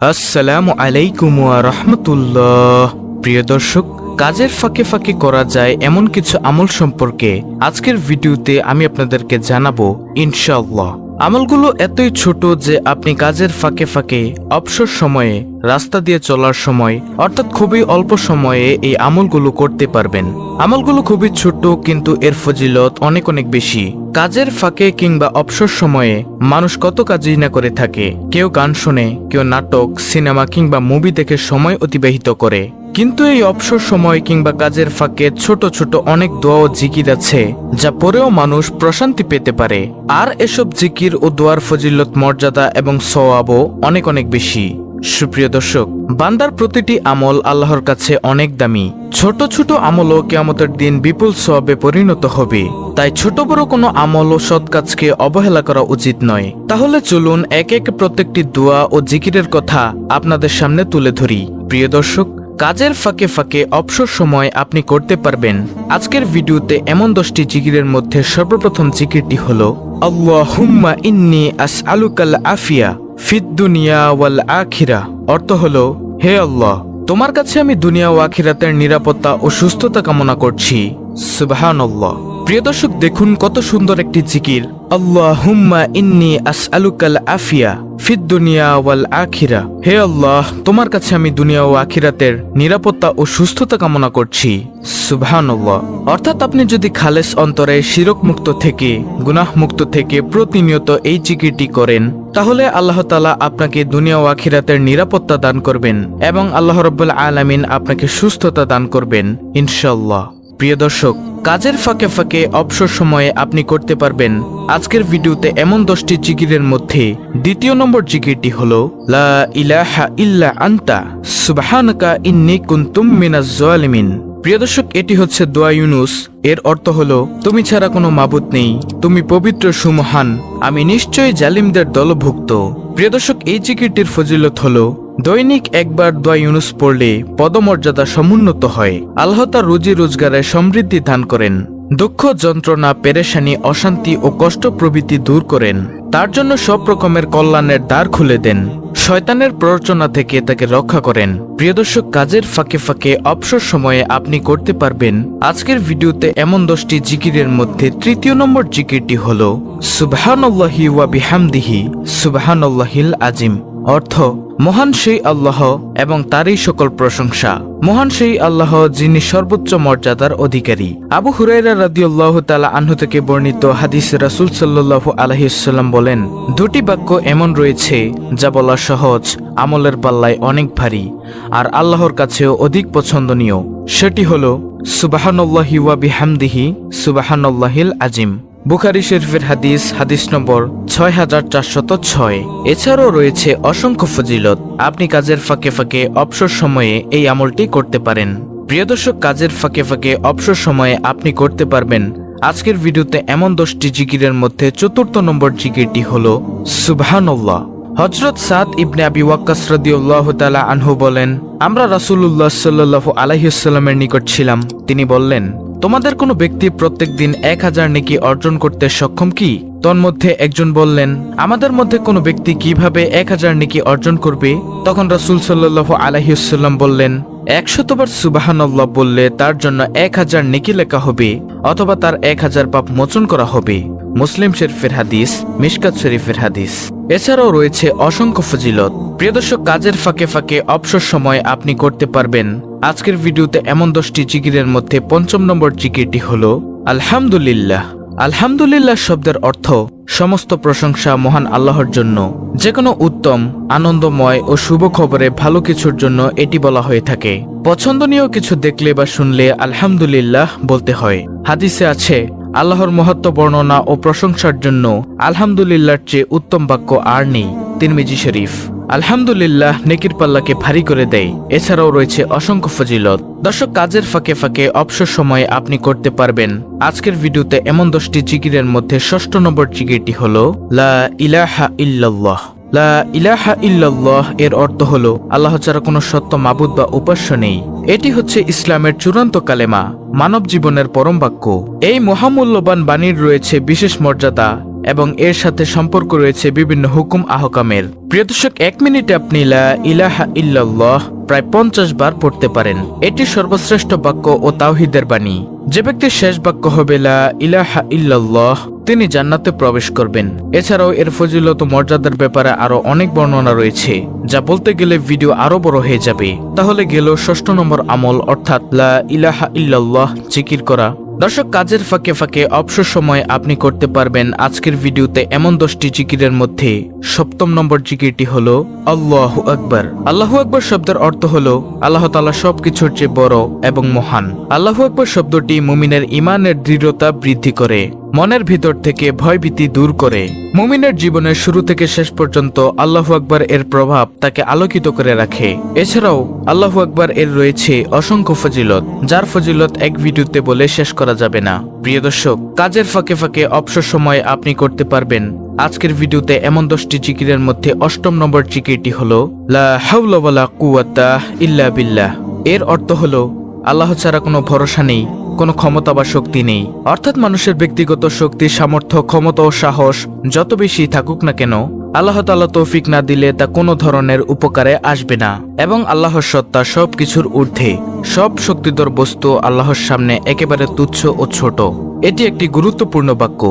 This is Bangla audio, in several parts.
আসসালামু আলাইকুম ওয়া রাহমাতুল্লাহ। প্রিয় দর্শক, কাজের ফাঁকে ফাঁকে করা যায় এমন কিছু আমল সম্পর্কে আজকের ভিডিওতে আমি আপনাদেরকে জানাবো ইনশাআল্লাহ। আমলগুলো এতই ছোট যে আপনি কাজের ফাঁকে ফাঁকে অবসর সময়ে, রাস্তা দিয়ে চলার সময় অর্থাৎ খুবই অল্প সময়ে এই আমলগুলো করতে পারবেন। আমলগুলো খুবই ছোট কিন্তু এর ফজিলত অনেক অনেক বেশি। কাজের ফাঁকে কিংবা অবসর সময়ে মানুষ কত কাজই না করে থাকে। কেউ গান শোনে, কেউ নাটক, সিনেমা কিংবা মুভি দেখে সময় অতিবাহিত করে। কিন্তু এই অবসর সময় কিংবা কাজের ফাঁকে ছোট ছোট অনেক দোয়া ও জিকির আছে যা পরেও মানুষ প্রশান্তি পেতে পারে। আর এসব জিকির ও দোয়ার ফজিলত, মর্যাদা এবং সওয়াবও অনেক অনেক বেশি। সুপ্রিয় দর্শক, বান্দার প্রতিটি আমল আল্লাহর কাছে অনেক দামি। ছোট ছোট আমলও কিয়ামতের দিন বিপুল সওয়াবে পরিণত হবে। তাই ছোট বড় কোনো আমল ও সৎ কাজকে অবহেলা করা উচিত নয়। তাহলে চলুন এক এক প্রত্যেকটি দোয়া ও জিকিরের কথা আপনাদের সামনে তুলে ধরি। প্রিয় দর্শক, কাজের ফাঁকে ফাঁকে অবসর সময় আপনি করতে পারবেন আজকের ভিডিওতে এমন 10টি জিকিরের মধ্যে সর্বপ্রথম জিকিরটি হলো আল্লাহুম্মা ইন্নী আসআলুকাল আফিয়া ফিদ দুনিয়া ওয়াল আখিরা। অর্থ হলো, হে আল্লাহ, তোমার কাছে আমি দুনিয়া ও আখিরাতের নিরাপত্তা ও সুস্থতা কামনা করছি। সুবহানাল্লাহ। প্রিয় দর্শক, দেখুন কত সুন্দর একটি জিকির। আল্লাহুম্মা ইন্নী আসআলুকাল আফিয়া ফিদ দুনিয়া ওয়াল আখিরা। হে আল্লাহ, তোমার কাছে আমি দুনিয়া ও আখিরাতের নিরাপত্তা ও সুস্থতা কামনা করছি। সুবহানাল্লাহ। অর্থাৎ আপনি যদি খালেস অন্তরে, শিরক মুক্ত থেকে, গুনাহ মুক্ত থেকে প্রতিনিয়ত এই জিকিরটি করেন তাহলে আল্লাহ তাআলা আপনাকে দুনিয়া ও আখিরাতের নিরাপত্তা দান করবেন এবং আল্লাহ রাব্বুল আলামিন আপনাকে সুস্থতা দান করবেন ইনশাআল্লাহ। প্রিয় দর্শক, কাজের ফাঁকে ফাঁকে অবসর সময়ে আপনি করতে পারবেন আজকের ভিডিওতে এমন 10টি জিকিরের মধ্যে দ্বিতীয় নম্বর জিকিরটি হলো লা ইলাহা ইল্লা আনতা সুবহানাকা ইন্নী কুনতু মিনাজ জালিমিন। প্রিয় দর্শক, এটি হচ্ছে দোয়া ইউনুস। এর অর্থ হলো, তুমি ছাড়া কোনো মাবুদ নেই, তুমি পবিত্র সুমহান, আমি নিশ্চয়ই জালিমদের দলভুক্ত। প্রিয় দর্শক, এই জিকিরটির ফজিলত হলো দৈনিক একবার দোয়া ইউনুস পড়লে পদমর্যাদা সমুন্নত হয়। আল্লাহ তার রুজি রোজগারে সমৃদ্ধি দান করেন, দুঃখ, যন্ত্রণা, পেরেশানি, অশান্তি ও কষ্ট প্রভৃতি দূর করেন, তার জন্য সব রকমের কল্যাণের দ্বার খুলে দেন, শয়তানের প্ররোচনা থেকে তাকে রক্ষা করেন। প্রিয় দর্শক, কাজের ফাঁকে ফাঁকে অবসর সময়ে আপনি করতে পারবেন আজকের ভিডিওতে এমন 10টি জিকিরের মধ্যে তৃতীয় নম্বর জিকিরটি হলো সুবহানাল্লাহি ওয়া বিহামদিহি সুবহানাল্লাহিল আজিম। অর্থ, মহান সেই আল্লাহ এবং তারই সকল প্রশংসা। মহান সেই আল্লাহ যিনি সর্বোচ্চ মর্যাদার অধিকারী। আবু হুরায়রা রাদিয়াল্লাহু তাআলা আনহু থেকে বর্ণিত হাদিসে রাসূল সাল্লাল্লাহু আলাইহি ওয়াসাল্লাম বলেন, দুটি বাক্য এমন রয়েছে যা বলা সহজ, আমলের পাল্লায় অনেক ভারী আর আল্লাহর কাছেও অধিক পছন্দনীয়। সেটি হলো সুবহানাল্লাহি ওয়া বিহামদিহি সুবহানাল্লাহিল আজিম। বুখারী শরীফের হাদিস, হাদিস নম্বর 6406। এছাড়াও রয়েছে অসংখ্য ফজিলত। আপনি কাজের ফাঁকে ফাঁকে অবসর সময়ে এই আমলটি করতে পারেন। প্রিয় দর্শক, কাজের ফাঁকে ফাঁকে অবসর সময়ে আপনি করতে পারবেন আজকের ভিডিওতে এমন 10টি জিকিরের মধ্যে চতুর্থ নম্বর জিকিরটি হলো সুবহানাল্লাহ। হযরত সাদ ইবনে আবি ওয়াক্কাস রাদিয়াল্লাহু তাআলা আনহু বলেন, আমরা রাসূলুল্লাহ সাল্লাল্লাহু আলাইহি ওয়াসাল্লামের নিকট ছিলাম। তিনি বললেন, তোমাদের কোনো ব্যক্তি প্রত্যেকদিন 1000 নেকি অর্জন করতে সক্ষম কি? তন্মধ্যে একজন বললেন, আমাদের মধ্যে কোনো ব্যক্তি কিভাবে 1000 নেকি অর্জন করবে? তখন রাসূল সাল্লাল্লাহু আলাইহি ওয়াসাল্লাম বললেন, 100 বার সুবহানাল্লাহ বললে তার জন্য 1000 নেকি লেখা হবে অথবা তার 1000 পাপ মোচন করা হবে। মুসলিম শরীফের হাদিস, মিশকাত শরীফের হাদিস। এছাড়াও রয়েছে অসংখ্য ফজিলত। প্রিয় দর্শক, কাজের ফাঁকে ফাঁকে অবসর সময় আপনি করতে পারবেন আজকের ভিডিওতে এমন 10টি জিকিরের মধ্যে পঞ্চম নম্বর জিকিরটি হলো আলহামদুলিল্লাহ। আলহামদুলিল্লাহ শব্দের অর্থ সমস্ত প্রশংসা মহান আল্লাহর জন্য। যে কোনো উত্তম, আনন্দময় ও শুভ খবরে ভালো কিছুর জন্য এটি বলা হয়ে থাকে। পছন্দনীয় কিছু দেখলে বা শুনলে আলহামদুলিল্লাহ বলতে হয়। হাদিসে আছে, আল্লাহর মহত্ব বর্ণনা ও প্রশংসার জন্য আলহামদুলিল্লাহর চেয়ে উত্তম বাক্য আর নেই। তিরমিজি শরীফ। আলহামদুলিল্লাহ নেকির পাল্লাকে ভারী করে দেয়। এছাড়াও রয়েছে অসংখ্য ফজিলত। দর্শক, কাজের ফাঁকে ফাঁকে অবসর সময়ে আপনি করতে পারবেন আজকের ভিডিওতে এমন 10টি জিকিরের মধ্যে ষষ্ঠ নম্বর জিকিরটি হলো লা ইলাহা ইল্লাল্লাহ। লা ইলাহা ইল্লাল্লাহ এর অর্থ হলো, আল্লাহ ছাড়া কোনো সত্য মাবুদ বা উপাস্য নেই। এটি হচ্ছে ইসলামের চূড়ান্ত কালেমা, মানব জীবনের পরম বাক্য। এই মহামূল্যবান বাণীর রয়েছে বিশেষ মর্যাদা এবং এর সাথে সম্পর্ক রয়েছে বিভিন্ন হুকুম আহকামের। প্রিয় দর্শক, 1 মিনিটে আপনি লা ইলাহা ইল্লাল্লাহ প্রায় 50 বার পড়তে পারেন। এটি সর্বশ্রেষ্ঠ বাক্য ও তাওহীদের বাণী। যে ব্যক্তির শেষ বাক্য হবে লা ইলাহা ইল্লাল্লাহ, তিনি জান্নাতে প্রবেশ করবেন। এছাড়াও এর ফজিলত ও মর্যাদার ব্যাপারে আরো অনেক বর্ণনা রয়েছে, যা বলতে গেলে ভিডিও আরো বড় হয়ে যাবে। তাহলে গেল 6 নম্বর আমল, অর্থাৎ লা ইলাহা ইল্লাল্লাহ জিকির করা। দর্শক, কাজের ফাঁকে ফাঁকে অবসর সময় আপনি করতে পারবেন আজকের ভিডিওতে এমন 10টি জিকিরের মধ্যে 7ম নম্বর জিকিরটি হলো আল্লাহু আকবার। আল্লাহু আকবার শব্দের অর্থ হলো আল্লাহ তাআলা সবকিছুর চেয়ে বড় এবং মহান। আল্লাহু আকবার শব্দটি মুমিনের ঈমানের দৃঢ়তা বৃদ্ধি করে, মনের ভিতর থেকে ভয়ভীতি দূর করে। মুমিনের জীবনের শুরু থেকে শেষ পর্যন্ত আল্লাহু আকবার এর প্রভাব তাকে আলোকিত করে রাখে। এছাড়াও আল্লাহু আকবার এর রয়েছে অসংখ্য ফজিলত, যার ফজিলত এক ভিডিওতে বলে শেষ করা যাবে না। প্রিয় দর্শক, কাজের ফাঁকে ফাঁকে অবসর সময় আপনি করতে পারবেন আজকের ভিডিওতে এমন 10টি জিকিরের মধ্যে 8ম নম্বর জিকিরটি হলো লা হাওলা ওয়ালা কুওয়াতা ইল্লা বিল্লাহ। এর অর্থ হলো আল্লাহ ছাড়া কোনো ভরসা নেই, কোনো ক্ষমতা বা শক্তি নেই। অর্থাৎ মানুষের ব্যক্তিগত শক্তি, সামর্থ্য, ক্ষমতা ও সাহস যত বেশি থাকুক না কেন, আল্লাহ তাআলা তৌফিক না দিলে তা কোনো ধরনের উপকারে আসবে না। এবং আল্লাহর সত্তা সবকিছুর ঊর্ধ্বে, সব শক্তিধর বস্তু আল্লাহর সামনে একেবারে তুচ্ছ ও ছোট। এটি একটি গুরুত্বপূর্ণ বাক্য।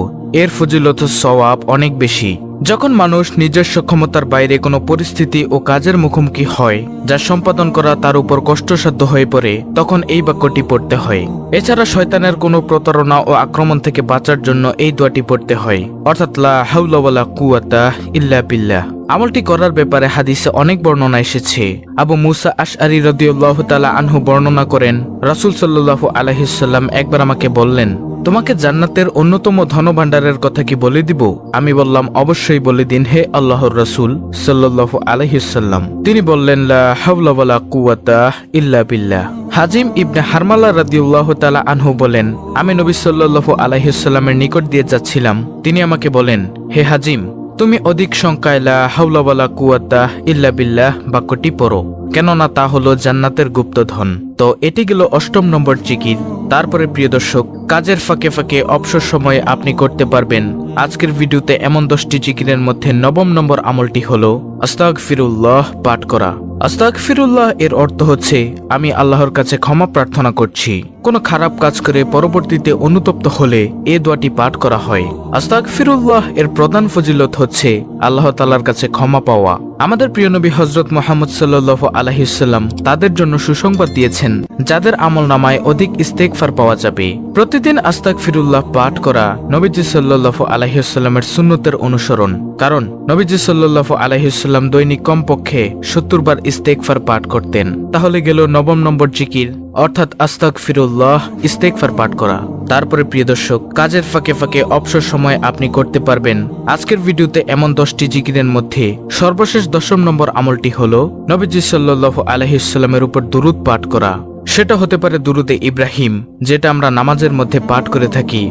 এর ফজিলত সওয়াব অনেক বেশি। যখন মানুষ নিজস্ব ক্ষমতার বাইরে কোনো পরিস্থিতি ও কাজের মুখোমুখি হয় যা সম্পাদন করা তার উপর কষ্টসাধ্য হয়ে পড়ে, তখন এই বাক্যটি পড়তে হয়। এছাড়া শয়তানের কোনো প্রতারণা ও আক্রমণ থেকে বাঁচার জন্য এই দোয়াটি পড়তে হয়, অর্থাৎ লা হাওলা ওয়ালা কুওয়াতা ইল্লা বিল্লাহ। আমলটি করার ব্যাপারে হাদিসে অনেক বর্ণনা এসেছে। আবু মুসা আশআরী রাদিয়াল্লাহু তাআলা আনহু বর্ণনা করেন, রাসূল সাল্লাল্লাহু আলাইহি সাল্লাম একবার আমাকে বললেন, তোমাকে জান্নাতের অন্যতম ধনভাণ্ডারের কথা কি বলে দিব? আমি বললাম, অবশ্যই বলে দিন হে আল্লাহর রাসূল সাল্লাল্লাহু আলাইহি সাল্লাম। তিনি বললেন, লা হাওলা ওয়ালা কুওয়াতা ইল্লা বিল্লাহ। হাজিম ইবনে হারমালা রাদিয়াল্লাহু তাআলা আনহু বলেন, আমি নবী সাল্লাল্লাহু আলাইহি সাল্লামের নিকট দিয়ে যাচ্ছিলাম। তিনি আমাকে বলেন, হে হাজিম, তুমি অধিক সংখ্যায় লা হাওলা ওয়ালা কুওয়াতা ইল্লা বিল্লাহ বাক্যটি পড়ো, কেননা তা হলো জান্নাতের গুপ্তধন। তো এটি গেল 8ম নম্বর জিকির। তারপরে প্রিয় দর্শক, কাজের ফাঁকে ফাঁকে অবসর সময়ে আপনি করতে পারবেন আজকের ভিডিওতে এমন 10টি জিকিরের মধ্যে 9ম নম্বর আমলটি হলো আস্তাগফিরুল্লাহ পাঠ করা। আস্তাগফিরুল্লাহ এর অর্থ হচ্ছে আমি আল্লাহর কাছে ক্ষমা প্রার্থনা করছি। কোনো খারাপ কাজ করে পরবর্তীতে অনুতপ্ত হলে এ দোয়াটি পাঠ করা হয়। আস্তাগফিরুল্লাহ এর প্রধান ফজিলত হচ্ছে আল্লাহ তাআলার কাছে ক্ষমা পাওয়া। আমাদের প্রিয় নবী হযরত মুহাম্মদ সাল্লাল্লাহু আলাইহি সাল্লাম তাদের জন্য সুসংবাদ দিয়েছেন, যাদের আমলনামায় অধিক ইস্তেগফার পাওয়া যাবে। প্রতিদিন আস্তাগফিরুল্লাহ পাঠ করা নবীজি সাল্লাল্লাহু আলাইহি সাল্লামের সুন্নতের অনুসরণ, কারণ নবীজি সাল্লাল্লাহু আলাইহি সাল্লাম দৈনিক কমপক্ষে 70 বার ইস্তেগফার পাঠ করতেন। তাহলে গেল 9ম নম্বর জিকির, অর্থাৎ আস্তাগফিরুল্লাহ ইস্তেগফার পাঠ করা। তারপরে প্রিয় দর্শক, কাজের ফাঁকে ফাঁকে অবসর সময় আপনি করতে পারবেন আজকের ভিডিওতে এমন 10টি জিকিরের মধ্যে সর্বশেষ 10ম নম্বর আমলটি হলো নবীজি সাল্লাল্লাহু আলাইহি সাল্লামের উপর দুরূদ পাঠ করা। সেটা হতে পারে দুরূদে ইব্রাহিম, যেটা আমরা নামাজের মধ্যে পাঠ করে থাকি,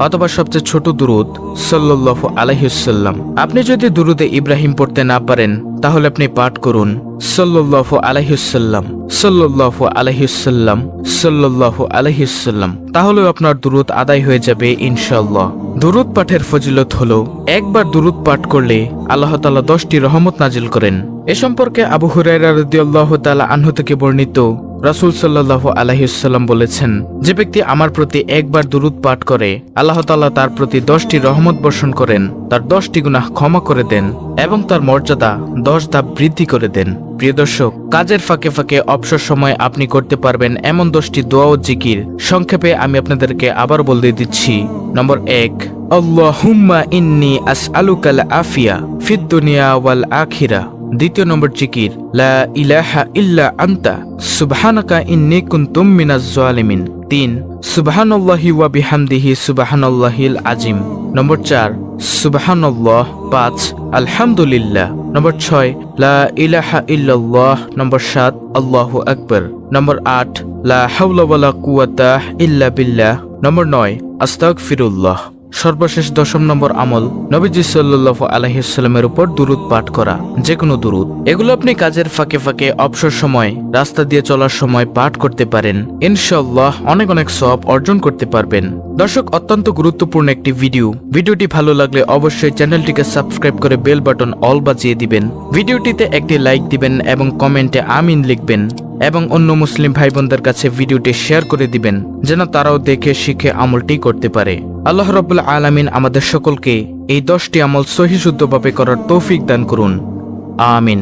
অথবা সবচেয়ে ছোট দুরূদ সাল্লাল্লাহু আলাইহি সাল্লাম। আপনি যদি দুরূদে ইব্রাহিম পড়তে না পারেন, তাহলে আপনি পাঠ করুন সাল্লাল্লাহু আলাইহি সাল্লাম সাল্লাল্লাহু আলাইহি সাল্লাম সাল্লাল্লাহু আলাইহি সাল্লাম। তাহলেও আপনার দুরূদ আদায় হয়ে যাবে ইনশাআল্লাহ। দুরূদ পাঠের ফজিলত হলো, একবার দুরূদ পাঠ করলে আল্লাহ তাআলা 10টি রহমত নাজিল করেন। এ সম্পর্কে আবু হুরায়রা রাদিয়াল্লাহু তাআলা আনহু থেকে বর্ণিত, রাসূল সাল্লাল্লাহু আলাইহি সাল্লাম বলেছেন, যে ব্যক্তি আমার প্রতি একবার দুরূদ পাঠ করে, আল্লাহ তাআলা তার প্রতি 10টি রহমত বর্ষণ করেন, তার 10টি গুনাহ ক্ষমা করে দেন এবং তার মর্যাদা 10 ধাপ বৃদ্ধি করে দেন। প্রিয় দর্শক, কাজের ফাঁকে ফাঁকে অবসর সময় আপনি করতে পারবেন এমন 10টি দোয়া ও জিকির। সংক্ষেপে আমি আপনাদেরকে আবার বলে দিচ্ছি। নম্বর 1, আল্লাহুম্মা ইন্নী আসআলুকাল আফিয়া ফিদ দুনিয়া ওয়াল আখিরাহ। দ্বিতীয় নম্বর জিকির, লা ইলাহা ইল্লা আনতা সুবহানাকা ইন্নী কুনতুম মিনাজ জালিমিন। 3, সুবহানাল্লাহি ওয়া বিহামদিহি সুবহানাল্লাহিল আযীম। নম্বর 4, সুবহানাল্লাহ। 5, আলহামদুলিল্লাহ। নম্বর 6, লা ইলাহা ইল্লাল্লাহ। নম্বর 7, আল্লাহু আকবার। নম্বর 8, লা হাওলা ওয়ালা কুওয়াতা ইল্লা বিল্লাহ। নম্বর 9, আস্তাগফিরুল্লাহ। সর্বশেষ 10 নম্বর আমল, নবীজি সাল্লাল্লাহু আলাইহি ওয়াসাল্লামের উপর দুরূদ পাঠ করা, যে কোনো দুরূদ। এগুলো আপনি কাজের ফাঁকে ফাঁকে, অবসর সময়, রাস্তা দিয়ে চলার সময় পাঠ করতে পারেন। ইনশাআল্লাহ অনেক অনেক সওয়াব অর্জন করতে পারবেন। দর্শক, অত্যন্ত গুরুত্বপূর্ণ একটি ভিডিওটি ভালো লাগলে অবশ্যই চ্যানেলটিকে সাবস্ক্রাইব করে বেল বাটন অল বাজিয়ে দিবেন। ভিডিওটিতে একটি লাইক দিবেন এবং কমেন্টে আমিন লিখবেন এবং অন্য মুসলিম ভাই বোনদের কাছে ভিডিওটি শেয়ার করে দিবেন, যেন তারাও দেখে শিখে আমলটি করতে পারে। আল্লাহ রাব্বুল আলামিন আমাদের সকলকে এই 10টি আমল সহিহ শুদ্ধভাবে করার তৌফিক দান করুন। আমিন।